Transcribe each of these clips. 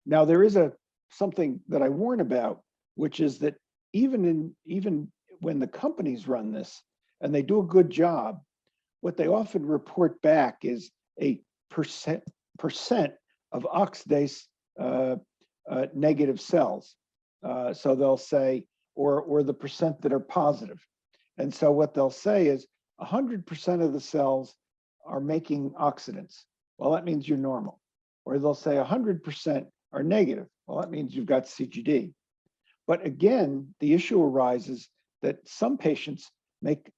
Now there is something that I warn about, which is that even when the companies run this and they do a good job, what they often report back is a percent of oxidase negative cells. So they'll say, or the percent that are positive. And so what they'll say is 100% of the cells are making oxidants. Well, that means you're normal. Or they'll say 100% are negative. Well, that means you've got CGD. But again, the issue arises that some patients make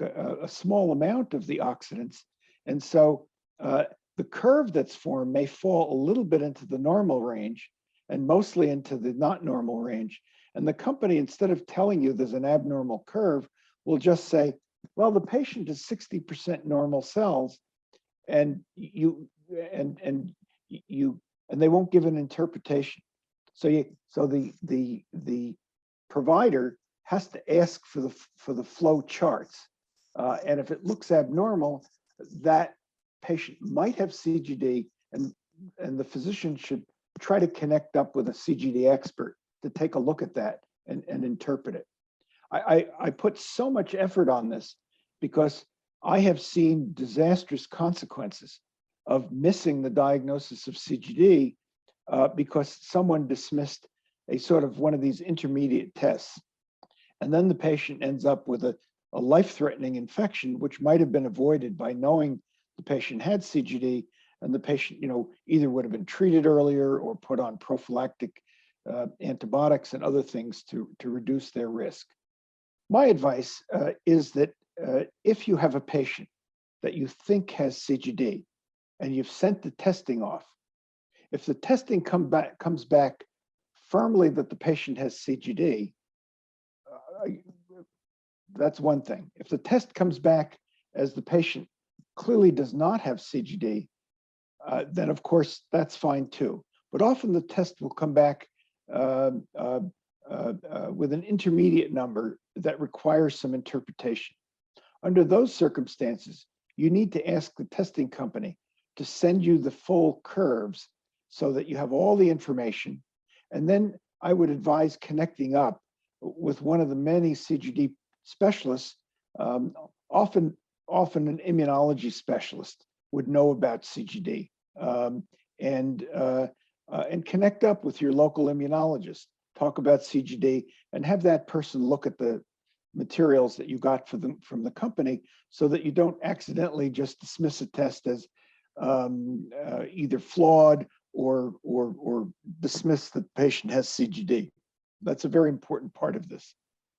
a small amount of the oxidants. And so the curve that's formed may fall a little bit into the normal range and mostly into the not normal range. And the company, instead of telling you there's an abnormal curve, will just say, well, the patient is 60% normal cells, and they won't give an interpretation. So the provider has to ask for the flow charts, and if it looks abnormal, that patient might have CGD, and the physician should try to connect up with a CGD expert to take a look at that and interpret it. I put so much effort on this because I have seen disastrous consequences of missing the diagnosis of CGD because someone dismissed a sort of one of these intermediate tests. And then the patient ends up with a life-threatening infection, which might have been avoided by knowing the patient had CGD, and the patient, either would have been treated earlier or put on prophylactic antibiotics and other things to reduce their risk. My advice is that if you have a patient that you think has CGD and you've sent the testing off, if the testing comes back firmly that the patient has CGD, that's one thing. If the test comes back as the patient clearly does not have CGD, then of course that's fine too. But often the test will come back with an intermediate number that requires some interpretation. Under those circumstances, you need to ask the testing company to send you the full curves so that you have all the information. And then I would advise connecting up with one of the many CGD specialists. Often an immunology specialist would know about CGD, and connect up with your local immunologist, talk about CGD, and have that person look at the materials that you got from the company so that you don't accidentally just dismiss a test as either flawed or dismiss that the patient has CGD. That's a very important part of this.